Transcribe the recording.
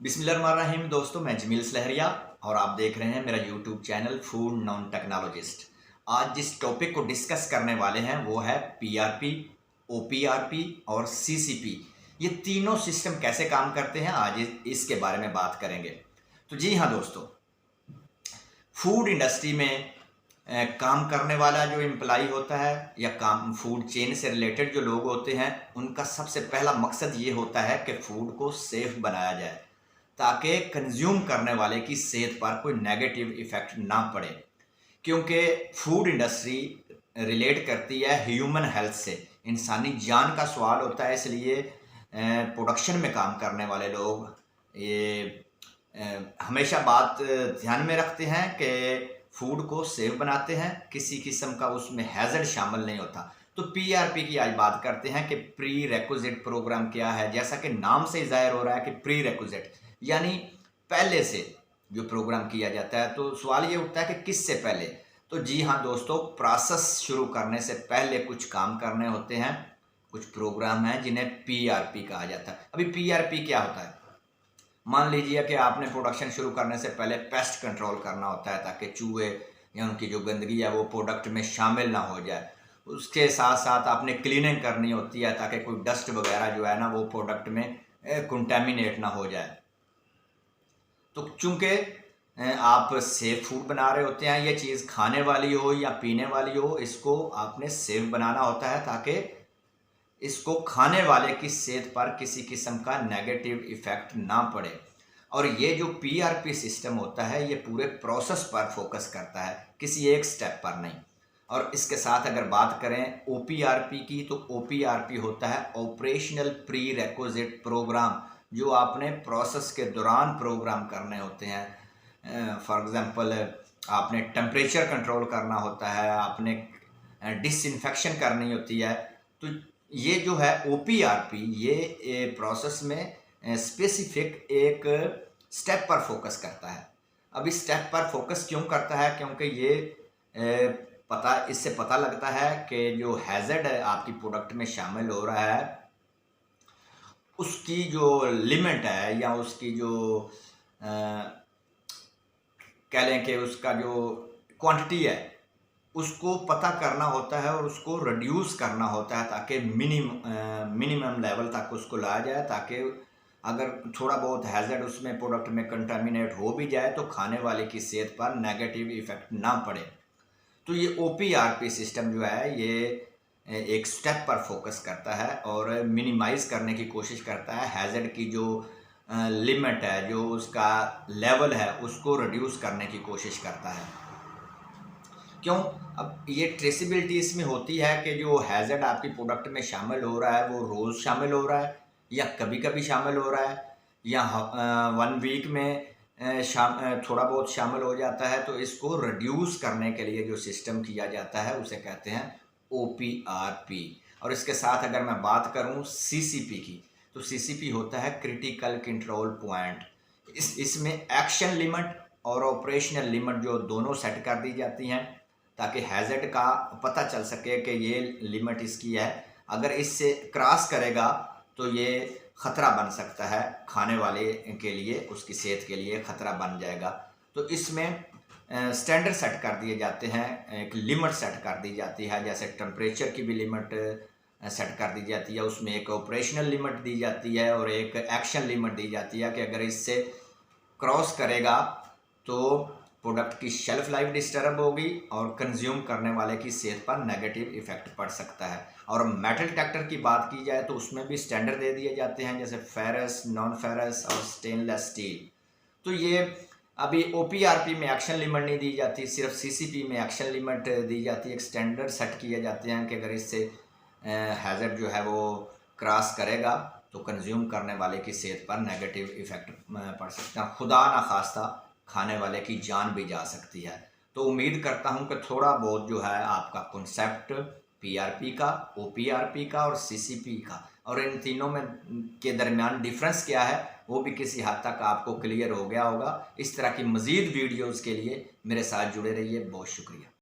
बिस्मिल्लाहिर्रहमानिर्रहीम। दोस्तों, मैं जमील सहरिया और आप देख रहे हैं मेरा YouTube channel food non technologist. आज जिस टॉपिक को डिस्कस करने वाले हैं वो है पीआरपी, ओपीआरपी और सीसीपी। ये तीनों सिस्टम कैसे काम करते हैं, आज इसके बारे में बात करेंगे। तो जी हाँ दोस्तों, फूड इंडस्ट्री में काम करने वाला जो एम्प्लाई होता है या काम फूड चेन से रिलेटेड जो लोग होते हैं, उनका सबसे पहला मकसद ये होता है कि फ़ूड को सेफ बनाया जाए ताकि कंज्यूम करने वाले की सेहत पर कोई नेगेटिव इफ़ेक्ट ना पड़े। क्योंकि फूड इंडस्ट्री रिलेट करती है ह्यूमन हेल्थ से, इंसानी जान का सवाल होता है। इसलिए प्रोडक्शन में काम करने वाले लोग ये हमेशा बात ध्यान में रखते हैं कि फूड को सेफ बनाते हैं, किसी किस्म का उसमें हैज़र्ड शामिल नहीं होता। तो पीआरपी की आज बात करते हैं कि प्री रेक्विजिट प्रोग्राम क्या है। जैसा कि नाम से ही ज़ाहिर हो रहा है कि प्री रेक्विजिट यानी पहले से जो प्रोग्राम किया जाता है। तो सवाल ये उठता है कि किससे पहले। तो जी हाँ दोस्तों, प्रोसेस शुरू करने से पहले कुछ काम करने होते हैं, कुछ प्रोग्राम हैं जिन्हें पीआरपी कहा जाता है। अभी पीआरपी क्या होता है? मान लीजिए कि आपने प्रोडक्शन शुरू करने से पहले पेस्ट कंट्रोल करना होता है ताकि चूहे या उनकी जो गंदगी है वो प्रोडक्ट में शामिल ना हो जाए। उसके साथ साथ आपने क्लीनिंग करनी होती है ताकि कोई डस्ट वगैरह जो है ना वो प्रोडक्ट में कंटेमिनेट ना हो जाए। तो चूंकि आप सेफ फूड बना रहे होते हैं, ये चीज़ खाने वाली हो या पीने वाली हो, इसको आपने सेफ बनाना होता है ताकि इसको खाने वाले की सेहत पर किसी किस्म का नेगेटिव इफ़ेक्ट ना पड़े। और ये जो पीआरपी सिस्टम होता है ये पूरे प्रोसेस पर फोकस करता है, किसी एक स्टेप पर नहीं। और इसके साथ अगर बात करें ओपीआरपी की, तो ओपीआरपी होता है ऑपरेशनल प्री रिक्विजिट प्रोग्राम, जो आपने प्रोसेस के दौरान प्रोग्राम करने होते हैं। फॉर एग्ज़ाम्पल, आपने टेम्परेचर कंट्रोल करना होता है, आपने डिसइंफेक्शन करनी होती है। तो ये जो है ओपीआरपी, ये प्रोसेस में स्पेसिफिक एक स्टेप पर फोकस करता है। अब इस स्टेप पर फोकस क्यों करता है? क्योंकि ये इससे पता लगता है कि जो हैज़र्ड है आपकी प्रोडक्ट में शामिल हो रहा है, उसकी जो लिमिट है या उसकी जो कह लें कि उसका जो क्वांटिटी है उसको पता करना होता है और उसको रिड्यूस करना होता है ताकि मिनिमम लेवल तक उसको लाया जाए, ताकि अगर थोड़ा बहुत हैज़र्ड उसमें प्रोडक्ट में कंटामिनेट हो भी जाए तो खाने वाले की सेहत पर नेगेटिव इफ़ेक्ट ना पड़े। तो ये ओपीआरपी सिस्टम जो है ये एक स्टेप पर फोकस करता है और मिनिमाइज़ करने की कोशिश करता है। हैज़र्ड की जो लिमिट है, जो उसका लेवल है, उसको रिड्यूस करने की कोशिश करता है। क्यों? अब ये ट्रेसिबिलिटी इसमें होती है कि जो हैज़र्ड आपकी प्रोडक्ट में शामिल हो रहा है वो रोज़ शामिल हो रहा है या कभी कभी शामिल हो रहा है या 1 वीक में थोड़ा बहुत शामिल हो जाता है। तो इसको रिड्यूस करने के लिए जो सिस्टम किया जाता है उसे कहते हैं ओपीआरपी। और इसके साथ अगर मैं बात करूं सीसीपी की, तो सीसीपी होता है क्रिटिकल कंट्रोल पॉइंट। इसमें एक्शन लिमिट और ऑपरेशनल लिमिट जो दोनों सेट कर दी जाती हैं ताकि हैज़र्ड का पता चल सके कि ये लिमिट इसकी है। अगर इससे क्रॉस करेगा तो ये ख़तरा बन सकता है, खाने वाले के लिए, उसकी सेहत के लिए ख़तरा बन जाएगा। तो इसमें स्टैंडर्ड सेट कर दिए जाते हैं, एक लिमिट सेट कर दी जाती है। जैसे टेम्परेचर की भी लिमिट सेट कर दी जाती है, उसमें एक ऑपरेशनल लिमिट दी जाती है और एक एक्शन लिमिट दी जाती है कि अगर इससे क्रॉस करेगा तो प्रोडक्ट की शेल्फ लाइफ डिस्टर्ब होगी और कंज्यूम करने वाले की सेहत पर नेगेटिव इफेक्ट पड़ सकता है। और मेटल डिटेक्टर की बात की जाए तो उसमें भी स्टैंडर्ड दे दिए जाते हैं, जैसे फेरस, नॉन फेरस और स्टेनलेस स्टील। तो ये अभी ओपीआरपी में एक्शन लिमिट नहीं दी जाती, सिर्फ सीसीपी में एक्शन लिमिट दी जाती है। एक स्टैंडर्ड सेट किए जाते हैं कि अगर इससे हैज़र्ड जो है वो क्रॉस करेगा तो कंज्यूम करने वाले की सेहत पर नेगेटिव इफेक्ट पड़ सकता है, खुदा ना खास्ता खाने वाले की जान भी जा सकती है। तो उम्मीद करता हूं कि थोड़ा बहुत जो है आपका कॉन्सेप्ट पीआरपी का, ओपीआरपी का और सीसीपी का और इन तीनों में के दरमियान डिफरेंस क्या है वो भी किसी हद तक आपको क्लियर हो गया होगा। इस तरह की मज़ीद वीडियोज़ के लिए मेरे साथ जुड़े रहिए। बहुत शुक्रिया।